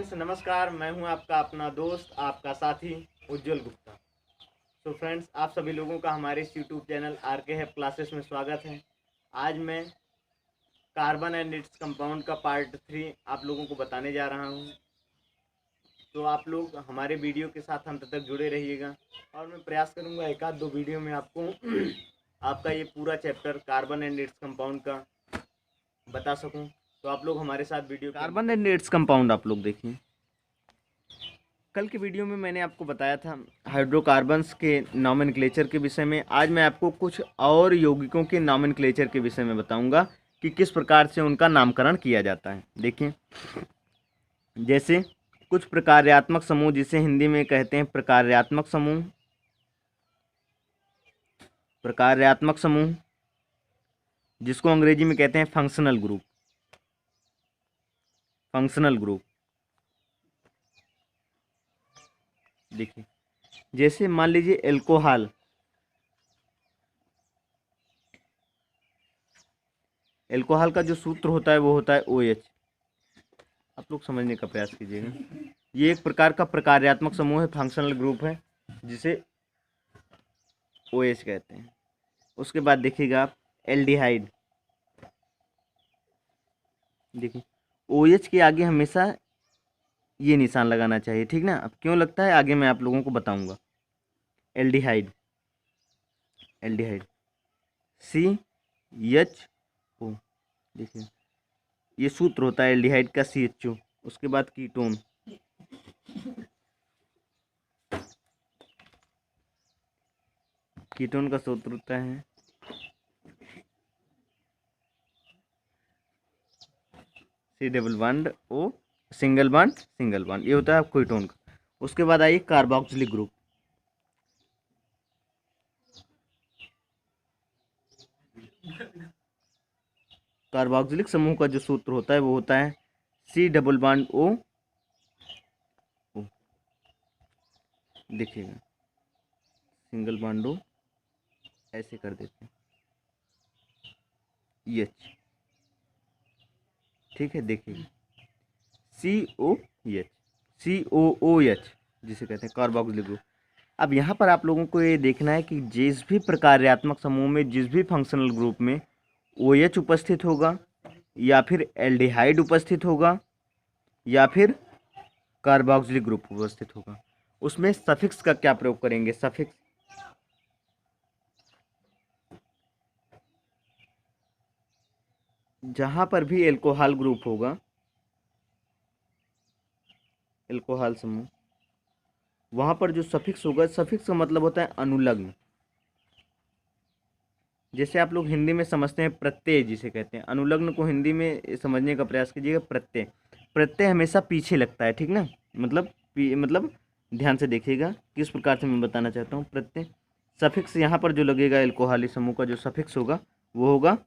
Friends नमस्कार, मैं हूं आपका अपना दोस्त आपका साथी उज्जवल गुप्ता। तो फ्रेंड्स आप सभी लोगों का हमारे इस यूट्यूब चैनल आरके हैप क्लासेस में स्वागत है। आज मैं कार्बन एंड इट्स कंपाउंड का पार्ट 3 आप लोगों को बताने जा रहा हूं। तो आप लोग हमारे वीडियो के साथ अंत तक जुड़े रहिएगा और मैं प्रयास करूंगा एक आध दो वीडियो में आपको आपका ये पूरा chapter carbon and its compound का बता सकूं। तो आप लोग हमारे साथ video carbon and its compound आप लोग देखिए। कल के वीडियो में मैंने आपको बताया था हाइड्रोकार्बन्स के नॉमेनक्लेचर के विषय में। आज मैं आपको कुछ और यौगिकों के नॉमेनक्लेचर के विषय में बताऊंगा कि किस प्रकार से उनका नामकरण किया जाता है। देखिए, जैसे कुछ प्रकार्यात्मक समूह, जिसे हिंदी में कहते हैं प्रकार्यात्मक समूह, प्रकार्यात्मक समूह जिसको अंग्रेजी में कहते हैं फंक्शनल ग्रुप, फंक्शनल ग्रुप। देखिए, जैसे मान लीजिए एल्कोहल, एल्कोहल का जो सूत्र होता है वो होता है OH। आप लोग समझने का प्रयास कीजिएगा। ये एक प्रकार का प्रकार्यात्मक समूह है, फंक्शनल ग्रुप है, जिसे OH कहते हैं। उसके बाद देखिएगा आप एल्डिहाइड। देखिए, OH के आगे हमेशा ये निशान लगाना चाहिए, ठीक ना। अब क्यों लगता है आगे मैं आप लोगों को बताऊंगा। Aldehyde, aldehyde CHO। देखिए, ये सूत्र होता है एल्डिहाइड का CHO। उसके बाद कीटोन, कीटोन का सूत्र होता है C+O सिंगल बॉन्ड, ये होता है कीटोन का। उसके बाद आइए कार्बोक्सिलिक ग्रुप। कार्बोक्सिलिक समूह का जो सूत्र होता है वो होता है C+O। देखिएगा, सिंगल बॉन्ड O ऐसे कर देते हैं H, ठीक है। देखिए COOH जिसे कहते हैं कार्बोक्सिलिक ग्रुप। अब यहाँ पर आप लोगों को ये देखना है कि जिस भी प्रकार्यात्मक समूह में, जिस भी फंक्शनल ग्रुप में OH उपस्थित होगा, या फिर एल्डिहाइड उपस्थित होगा, या फिर कार्बोक्सिलिक ग्रुप उपस्थित होगा, उसमें सफिक्स का क्या प्रयोग करेंगे। सफिक्स, जहाँ पर भी एल्कोहल ग्रुप होगा, एल्कोहल समूह, वहाँ पर जो सफिक्स होगा, सफिक्स का मतलब होता है अनुलग्न। जैसे आप लोग हिंदी में समझते हैं प्रत्यय जिसे कहते हैं, अनुलग्न को हिंदी में समझने का प्रयास कीजिएगा। प्रत्यय, प्रत्यय हमेशा पीछे लगता है, ठीक ना। मतलब ध्यान से देखिएगा किस प्रकार से मैं बताना चाहता हूँ। प्रत्यय सफिक्स यहाँ पर जो लगेगा, एल्कोहली समूह का जो सफिक्स होगा वो होगा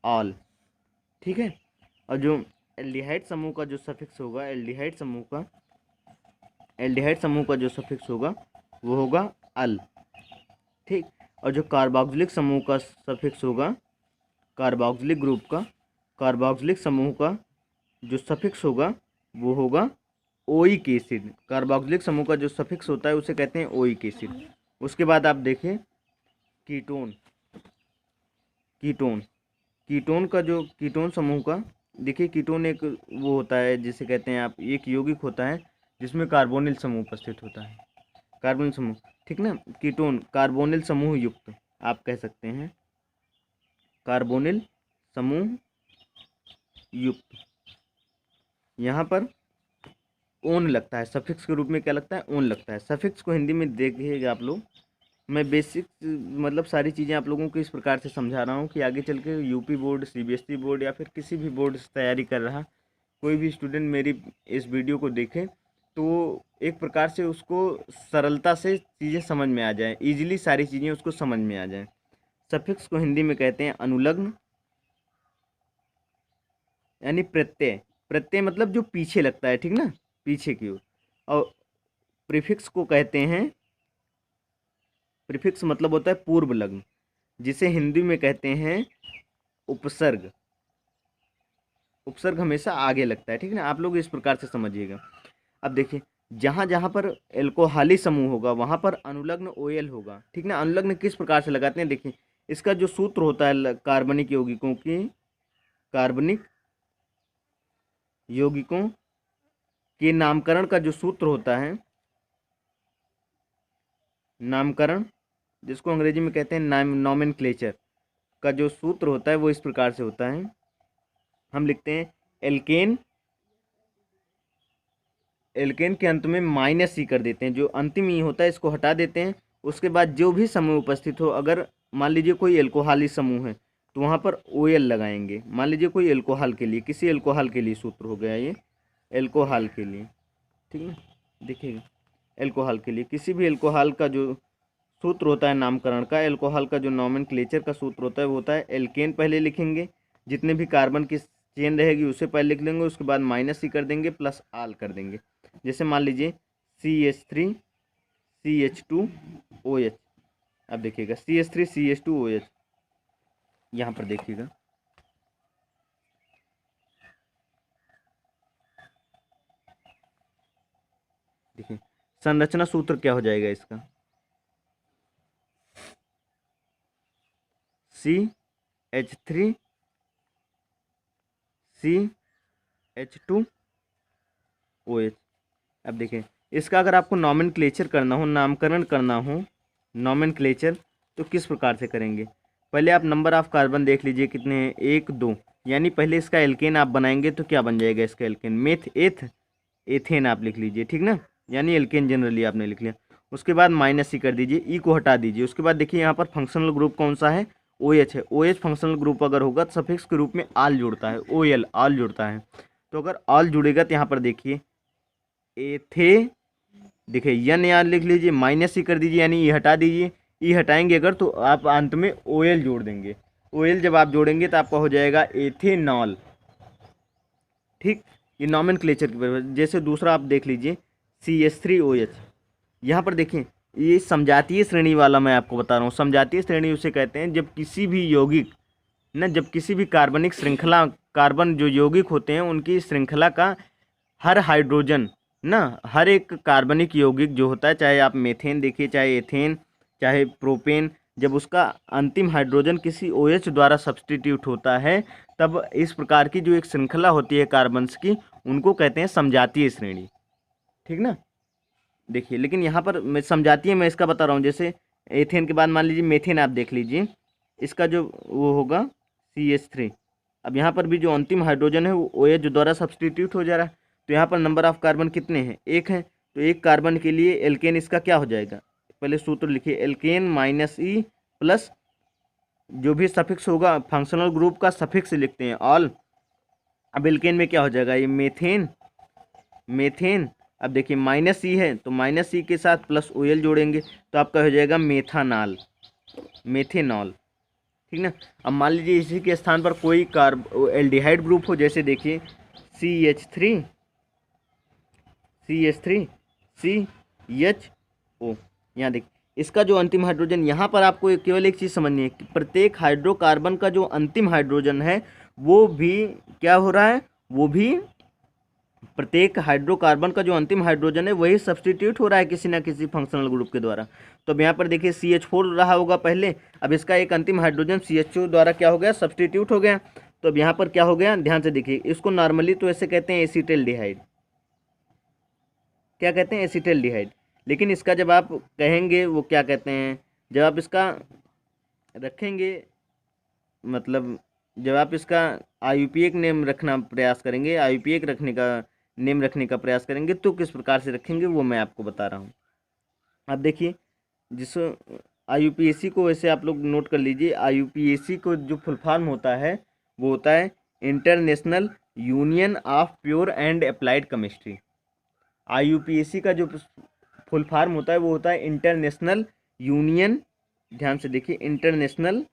ऑल, ठीक है। और जो एल्डिहाइड समूह का जो सफिक्स होगा, एल्डिहाइड समूह का जो सफिक्स होगा वो होगा अल, ठीक। और जो कार्बोक्सिलिक समूह का सफिक्स होगा, कार्बोक्सिलिक ग्रुप का, कार्बोक्सिलिक समूह का जो सफिक्स होगा वो होगा ओइक एसिड। कार्बोक्सिलिक समूह का जो सफिक्स होता है उसे कहते हैं ओइक एसिड। उसके बाद आप देखें कीटोन, कीटोन, कीटोन का जो कीटोन समूह का, देखिए कीटोन एक वो होता है जिसे कहते हैं आप, एक यौगिक होता है जिसमें कार्बोनिल समूह उपस्थित होता है, कार्बोनिल समूह, ठीक ना। कीटोन कार्बोनिल समूह युक्त आप कह सकते हैं, कार्बोनिल समूह युक्त। यहाँ पर ओन लगता है, सफिक्स के रूप में क्या लगता है, ओन लगता है। सफिक्स को हिंदी में देखिएगा आप लोग, मैं बेसिक मतलब सारी चीज़ें आप लोगों को इस प्रकार से समझा रहा हूँ कि आगे चल के यूपी बोर्ड, CBSE बोर्ड या फिर किसी भी बोर्ड से तैयारी कर रहा कोई भी स्टूडेंट मेरी इस वीडियो को देखे तो एक प्रकार से उसको सरलता से चीज़ें समझ में आ जाए, ईजिली सारी चीज़ें उसको समझ में आ जाएं। सफिक्स को हिंदी में कहते हैं अनुलग्न, यानी प्रत्यय, प्रत्यय मतलब जो पीछे लगता है, ठीक ना, पीछे की ओर। और प्रीफिक्स को कहते हैं, प्रीफिक्स मतलब होता है पूर्व लग्न, जिसे हिंदी में कहते हैं उपसर्ग, उपसर्ग हमेशा आगे लगता है, ठीक है ना। आप लोग इस प्रकार से समझिएगा। अब देखिए, जहाँ जहाँ पर एल्कोहली समूह होगा वहाँ पर अनुलग्न ओएल होगा, ठीक ना। अनुलग्न किस प्रकार से लगाते हैं, देखिए इसका जो सूत्र होता है कार्बनिक यौगिकों की, कार्बनिक यौगिकों के नामकरण का जो सूत्र होता है, नामकरण जिसको अंग्रेजी में कहते हैं नाम, नॉमेनक्लेचर का जो सूत्र होता है वो इस प्रकार से होता है। हम लिखते हैं एल्केन, एल्केन के अंत में माइनस ई कर देते हैं, जो अंतिम ई होता है इसको हटा देते हैं। उसके बाद जो भी समूह उपस्थित हो, अगर मान लीजिए कोई एल्कोहली समूह है तो वहाँ पर ओ एल लगाएंगे। मान लीजिए कोई एल्कोहल के लिए, किसी एल्कोहल के लिए सूत्र हो गया ये, एल्कोहल के लिए, ठीक है। देखिएगा, एल्कोहल के लिए किसी भी एल्कोहल का जो सूत्र होता है नामकरण का, एल्कोहल का जो नॉमेनक्लेचर का सूत्र होता है वो होता है एल्केन पहले लिखेंगे, जितने भी कार्बन की चेन रहेगी उसे पहले लिख लेंगे, उसके बाद माइनस सी कर देंगे, प्लस आल कर देंगे। जैसे मान लीजिए CH3 CH2OH। अब देखिएगा CH3 CH2OH, यहाँ पर देखिएगा, देखिए संरचना सूत्र क्या हो जाएगा इसका, CH3 CH2OH। अब देखिए, इसका अगर आपको नॉमेनक्लेचर करना हो, नामकरण करना हो, नॉमेनक्लेचर, तो किस प्रकार से करेंगे। पहले आप नंबर ऑफ कार्बन देख लीजिए कितने हैं, 1 2, यानी पहले इसका एल्केन आप बनाएंगे तो क्या बन जाएगा इसका एल्केन, मेथ एथ एथेन आप लिख लीजिए, ठीक ना, यानी एल्केन जनरली आपने लिख लिया। उसके बाद माइनस सी कर दीजिए, ई को हटा दीजिए। उसके बाद देखिए यहाँ पर फंक्शनल ग्रुप कौन सा है, ओ एच है। ओ एच फंक्शनल ग्रुप अगर होगा तो सफिक्स के रूप में आल जुड़ता है, ओ एल आल जुड़ता है। तो अगर आल जुड़ेगा तो यहाँ पर देखिए एथे, देखिए एन यहाँ लिख लीजिए, माइनस ही कर दीजिए यानी ई हटा दीजिए। ई हटाएंगे अगर तो आप अंत में ओ एल जोड़ देंगे। ओ एल जब आप जोड़ेंगे तो आपका हो जाएगा एथेनॉल, ठीक। ये नॉमेनक्लेचर की वजह, जैसे दूसरा आप देख लीजिए CH3OH। यहाँ पर देखिए ये समजातीय श्रेणी वाला मैं आपको बता रहा हूँ। समजातीय श्रेणी उसे कहते हैं जब किसी भी यौगिक ना, जब किसी भी कार्बनिक श्रृंखला, कार्बन जो यौगिक होते हैं उनकी श्रृंखला का हर हाइड्रोजन ना, हर एक कार्बनिक यौगिक जो होता है, चाहे आप मेथेन देखिए, चाहे एथेन, चाहे प्रोपेन, जब उसका अंतिम हाइड्रोजन किसी OH द्वारा सब्सटीट्यूट होता है तब इस प्रकार की जो एक श्रृंखला होती है कार्बन्स की, उनको कहते हैं समजातीय श्रेणी, ठीक ना। देखिए लेकिन यहाँ पर मैं समझाती मैं इसका बता रहा हूँ, जैसे एथेन के बाद मान लीजिए मेथेन आप देख लीजिए, इसका जो वो होगा CH3। अब यहाँ पर भी जो अंतिम हाइड्रोजन है वो OH द्वारा सब्सटीट्यूट हो जा रहा है, तो यहाँ पर नंबर ऑफ कार्बन कितने हैं, 1 है। तो एक कार्बन के लिए एल्केन इसका क्या हो जाएगा, पहले सूत्र लिखिए, एल्केन माइनस ई प्लस जो भी सफिक्स होगा, फंक्शनल ग्रुप का सफिक्स लिखते हैं ऑल। अब एल्केन में क्या हो जाएगा, ये मेथेन, मेथेन। अब देखिए माइनस सी है तो माइनस सी के साथ प्लस ओ एल जोड़ेंगे तो आपका हो जाएगा मेथानॉल, मेथेनॉल, ठीक ना। अब मान लीजिए इसी के स्थान पर कोई कार्ब एल्डिहाइड ग्रुप हो, जैसे देखिए CH3 CH3CHO। यहाँ देखिए इसका जो अंतिम हाइड्रोजन, यहाँ पर आपको केवल एक चीज़ समझनी है कि प्रत्येक हाइड्रोकार्बन का जो अंतिम हाइड्रोजन है वो भी क्या हो रहा है, वो भी प्रत्येक हाइड्रोकार्बन का जो अंतिम हाइड्रोजन है वही सब्सटीट्यूट हो रहा है किसी ना किसी फंक्शनल ग्रुप के द्वारा। तो अब यहाँ पर देखिए CH4 रहा होगा पहले, अब इसका एक अंतिम हाइड्रोजन CH2 द्वारा क्या हो गया, सब्सटीट्यूट हो गया। तो अब यहाँ पर क्या हो गया, ध्यान से देखिए, इसको नॉर्मली तो ऐसे कहते हैं एसिटाल्डिहाइड, क्या कहते हैं, एसिटाल्डिहाइड। लेकिन इसका जब आप कहेंगे वो क्या कहते हैं, जब आप इसका रखेंगे, मतलब जब आप इसका IUPAC नेम रखना प्रयास करेंगे, IUPAC रखने का नेम रखने का प्रयास करेंगे तो किस प्रकार से रखेंगे वो मैं आपको बता रहा हूँ। आप देखिए जिस IUPAC को वैसे आप लोग नोट कर लीजिए, IUPAC को जो फुल फॉर्म होता है वो होता है international union of pure and applied chemistry. IUPAC का जो फुल फॉर्म होता है वो होता है इंटरनेशनल यूनियन, ध्यान से देखिए, इंटरनेशनल,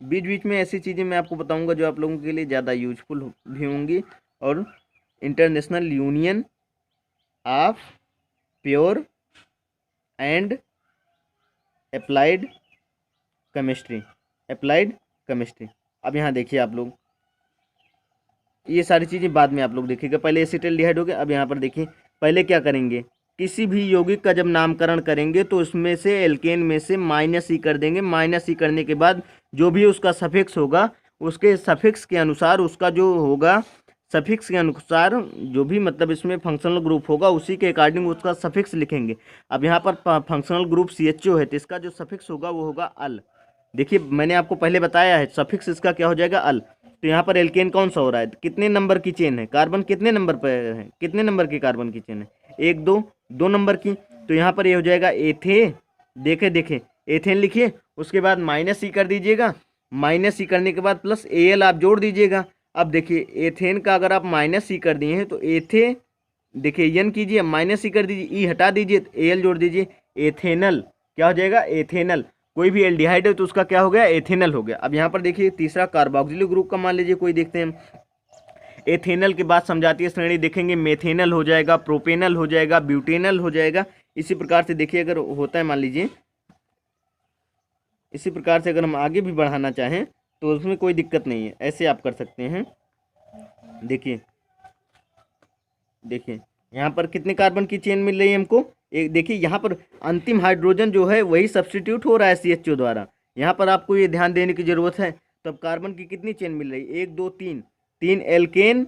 बीच बीच में ऐसी चीज़ें मैं आपको बताऊंगा जो आप लोगों के लिए ज़्यादा यूजफुल भी होंगी, और international union of pure and applied chemistry, applied chemistry. अब यहाँ देखिए आप लोग, ये सारी चीज़ें बाद में आप लोग देखिएगा। पहले एसिटाल्डिहाइड हो गया। अब यहाँ पर देखिए पहले क्या करेंगे, किसी भी यौगिक का जब नामकरण करेंगे तो उसमें से एल्केन में से -ई कर देंगे। -ई करने के बाद जो भी उसका सफिक्स होगा, उसके सफिक्स के अनुसार उसका जो होगा, सफिक्स के अनुसार जो भी मतलब इसमें फंक्शनल ग्रुप होगा उसी के अकॉर्डिंग उसका सफिक्स लिखेंगे। अब यहाँ पर फंक्शनल ग्रुप CHO है तो इसका जो सफिक्स होगा वो होगा अल। देखिए मैंने आपको पहले बताया है सफिक्स इसका क्या हो जाएगा, अल। तो यहाँ पर एल्केन कौन सा हो रहा है, कितने नंबर की चेन है, कार्बन कितने नंबर पर है, कितने नंबर की कार्बन की चेन है, 1 2 2 नंबर की। तो यहाँ पर ये हो जाएगा एथे, देखे देखे एथेन लिखिए, उसके बाद -ई कर दीजिएगा। -ई करने के बाद +Al आप जोड़ दीजिएगा। अब देखिए एथेन का अगर आप -ई कर दिए हैं तो एथे, देखिए एन कीजिए, -ई कर दीजिए, ई हटा दीजिए, Al जोड़ दीजिए, एथेनल। क्या हो जाएगा, एथेनल। कोई भी एल्डिहाइड है तो उसका क्या हो गया, एथेनल हो गया। अब यहाँ पर देखिए तीसरा कार्बोक्सिलिक ग्रुप का मान लीजिए कोई देखते हैं हम। एथेनल के बाद समझाती है श्रेणी देखेंगे, मेथेनल हो जाएगा, प्रोपेनल हो जाएगा, ब्यूटेनल हो जाएगा। इसी प्रकार से देखिए अगर होता है मान लीजिए, इसी प्रकार से अगर हम आगे भी बढ़ाना चाहें तो उसमें कोई दिक्कत नहीं है, ऐसे आप कर सकते हैं। देखिए देखिए यहाँ पर कितने कार्बन की चेन मिल रही है हमको, एक देखिए यहाँ पर अंतिम हाइड्रोजन जो है वही सब्स्टिट्यूट हो रहा है CHO द्वारा। यहाँ पर आपको ये ध्यान देने की जरूरत है। तब कार्बन की कितनी चेन मिल रही है, 1 2 3, 3 एल्केन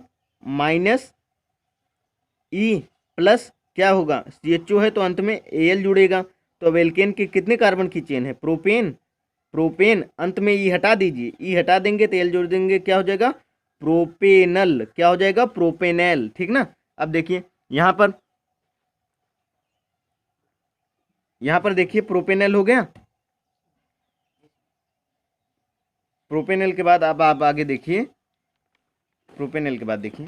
-ई प्लस क्या होगा, CHO है तो अंत में Al जुड़ेगा। तो अब एल्केन की कितने कार्बन की चेन है, प्रोपेन, प्रोपेन अंत में ई हटा दीजिए, ई हटा देंगे तो एल जोड़ देंगे, क्या हो जाएगा, प्रोपेनल। क्या हो जाएगा, प्रोपेनल, ठीक ना। अब देखिए यहाँ पर देखिए प्रोपेनल हो गया। प्रोपेनल के बाद अब आप आगे देखिए, प्रोपेनल के बाद देखिए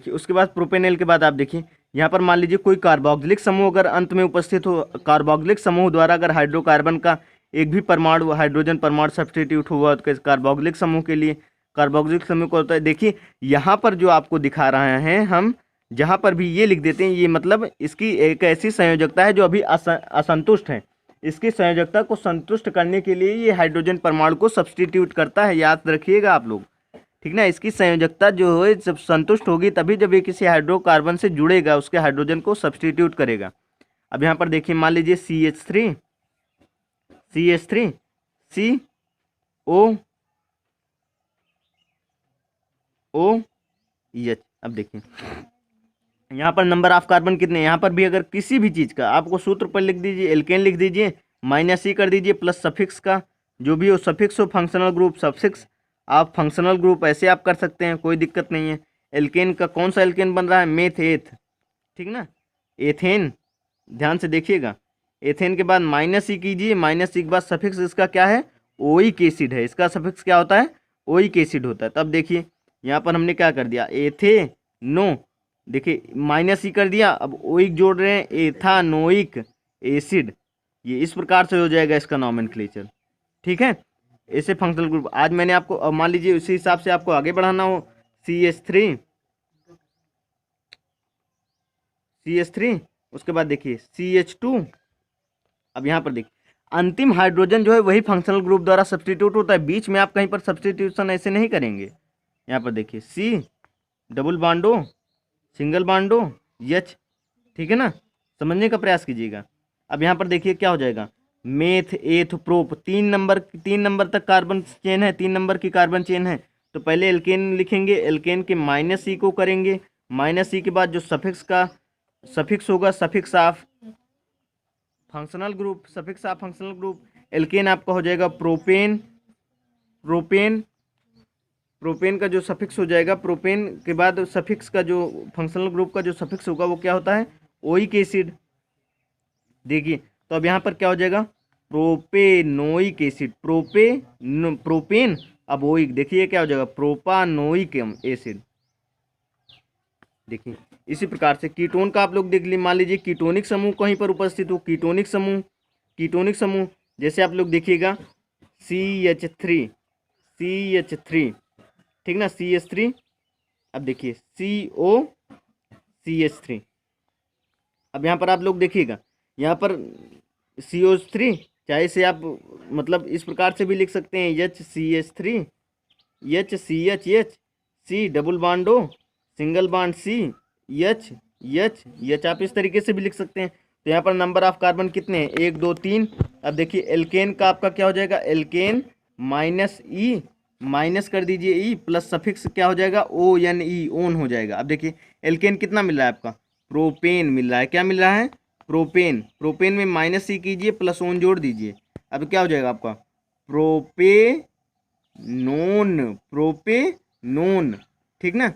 उसके बाद प्रोपेनल के बाद आप देखिए यहाँ पर मान लीजिए कोई कार्बोक्सिलिक समूह अगर अंत में उपस्थित हो, कार्बोक्सिलिक समूह द्वारा अगर हाइड्रोकार्बन का एक भी परमाणु, हाइड्रोजन परमाणु सब्स्टिट्यूट हुआ तो कार्बोक्सिलिक समूह के लिए, कार्बोक्सिलिक समूह को होता है। देखिए यहाँ पर जो आपको दिखा रहे हैं हम, जहाँ पर भी ये लिख देते हैं, ये मतलब इसकी एक ऐसी संयोजकता है जो अभी असंतुष्ट है। इसकी संयोजकता को संतुष्ट करने के लिए ये हाइड्रोजन परमाणु को सब्स्टिट्यूट करता है, याद रखिएगा आप लोग, ठीक ना। इसकी संयोजकता जो है जब संतुष्ट होगी तभी जब ये किसी हाइड्रोकार्बन से जुड़ेगा उसके हाइड्रोजन को सब्स्टिट्यूट करेगा। अब यहाँ पर देखिए मान लीजिए CH3 COOH। अब देखिए यहाँ पर नंबर ऑफ कार्बन कितने, यहाँ पर भी अगर किसी भी चीज़ का आपको सूत्र पर लिख दीजिए, एल्केन लिख दीजिए, -ई कर दीजिए, प्लस सफिक्स का जो भी हो, सफिक्स हो फंक्शनल ग्रुप, सफिक्स आप फंक्शनल ग्रुप ऐसे आप कर सकते हैं, कोई दिक्कत नहीं है। एल्केन का कौन सा एल्केन बन रहा है, मेथेथ, ठीक ना, एथेन, ध्यान से देखिएगा। एथेन के बाद -ई कीजिए, -ई के बाद सफिक्स इसका क्या है, ओइक एसिड है, इसका सफिक्स क्या होता है, ओइक एसिड होता है। तब देखिए यहाँ पर हमने क्या कर दिया, एथेनो, देखिए -ई कर दिया, अब ओइक जोड़ रहे हैं, एथानोइक एसिड। ये इस प्रकार से हो जाएगा इसका नॉमेनक्लेचर, ठीक है। ऐसे फंक्शनल ग्रुप आज मैंने आपको, मान लीजिए उसी हिसाब से आपको आगे बढ़ाना हो, CH3, उसके बाद देखिए CH2। अब यहाँ पर देखिए अंतिम हाइड्रोजन जो है वही फंक्शनल ग्रुप द्वारा सब्स्टिट्यूट होता है, बीच में आप कहीं पर सब्स्टिट्यूशन ऐसे नहीं करेंगे। यहाँ पर देखिए C डबल बॉन्डो, सिंगल बॉन्डो, H, ठीक है ना, समझने का प्रयास कीजिएगा। अब यहाँ पर देखिए क्या हो जाएगा, मेथ एथ प्रोप, 3 नंबर तक कार्बन चेन है, 3 नंबर की कार्बन चेन है। तो पहले एल्केन लिखेंगे, एल्केन के -ई को करेंगे, -ई के बाद जो सफिक्स होगा, suffix of functional group, suffix of functional group, alkene आपका हो जाएगा प्रोपेन, प्रोपेन का जो सफिक्स हो जाएगा, प्रोपेन के बाद सफिक्स का जो फंक्शनल ग्रुप का जो सफिक्स होगा वो क्या होता है, ओइक एसिड। देखिए तो अब यहाँ पर क्या हो जाएगा, प्रोपेनोइक एसिड, प्रोपेन, अब ओइक, देखिए क्या हो जाएगा, प्रोपानोइक एसिड। देखिए इसी प्रकार से कीटोन का आप लोग देख लीजिए, मान लीजिए कीटोनिक समूह कहीं पर उपस्थित हो, कीटोनिक समूह जैसे आप लोग देखिएगा CH3, ठीक ना, CH3। अब देखिए COCH3। अब यहाँ पर आप लोग देखिएगा, यहाँ पर CO3, चाहे इसे आप मतलब इस प्रकार से भी लिख सकते हैं HCH3, HCHH, C double bond O, single bond C, H H H आप इस तरीके से भी लिख सकते हैं। तो यहाँ पर नंबर ऑफ कार्बन कितने हैं, 1 2 3। अब देखिए एल्केन का आपका क्या हो जाएगा, एल्केन माइनस ई, माइनस कर दीजिए ई, प्लस सफिक्स क्या हो जाएगा, ONE, ओन हो जाएगा। अब देखिए एल्केन कितना मिल रहा है आपका, प्रोपेन मिल रहा है। क्या मिल रहा है, प्रोपेन। प्रोपेन में माइनस सी कीजिए, प्लस ओन जोड़ दीजिए। अब क्या हो जाएगा आपका, प्रोपेनोन, प्रोपेनोन, ठीक ना।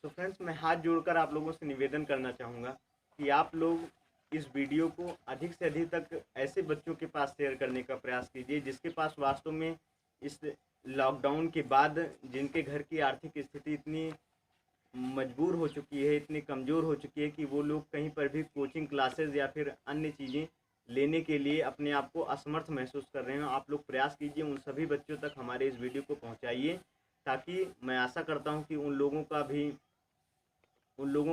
तो फ्रेंड्स, मैं हाथ जोड़कर आप लोगों से निवेदन करना चाहूँगा कि आप लोग इस वीडियो को अधिक से अधिक तक ऐसे बच्चों के पास शेयर करने का प्रयास कीजिए जिसके पास वास्तव में इस लॉकडाउन के बाद जिनके घर की आर्थिक स्थिति इतनी मजबूर हो चुकी है, इतनी कमज़ोर हो चुकी है कि वो लोग कहीं पर भी कोचिंग क्लासेस या फिर अन्य चीज़ें लेने के लिए अपने आप को असमर्थ महसूस कर रहे हैं। आप लोग प्रयास कीजिए, उन सभी बच्चों तक हमारे इस वीडियो को पहुंचाइए, ताकि मैं आशा करता हूं कि उन लोगों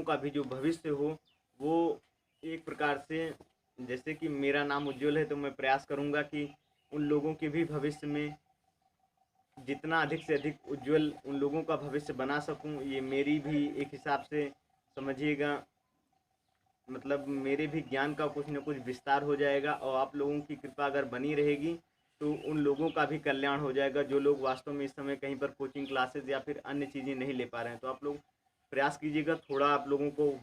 का भी जो भविष्य हो वो एक प्रकार से, जैसे कि मेरा नाम उज्ज्वल है तो मैं प्रयास करूंगा कि उन लोगों के भी भविष्य में जितना अधिक से अधिक उज्जवल उन लोगों का भविष्य बना सकूं। ये मेरी भी एक हिसाब से समझिएगा, मतलब मेरे भी ज्ञान का कुछ न कुछ विस्तार हो जाएगा और आप लोगों की कृपा अगर बनी रहेगी तो उन लोगों का भी कल्याण हो जाएगा जो लोग वास्तव में इस समय कहीं पर कोचिंग क्लासेस या फिर अन्य चीज़ें नहीं ले पा रहे हैं। तो आप लोग प्रयास कीजिएगा, थोड़ा आप लोगों को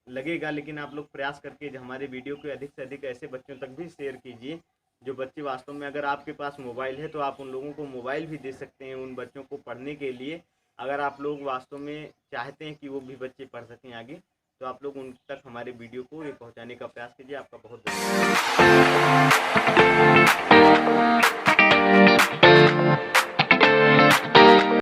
लगेगा, लेकिन आप लोग प्रयास करके हमारे वीडियो को अधिक से अधिक ऐसे बच्चों तक भी शेयर कीजिए जो बच्चे वास्तव में, अगर आपके पास मोबाइल है तो आप उन लोगों को मोबाइल भी दे सकते हैं उन बच्चों को पढ़ने के लिए। अगर आप लोग वास्तव में चाहते हैं कि वो भी बच्चे पढ़ सकें आगे, तो आप लोग उन तक हमारे वीडियो को ये पहुंचाने का प्रयास कीजिए। आपका बहुत बहुत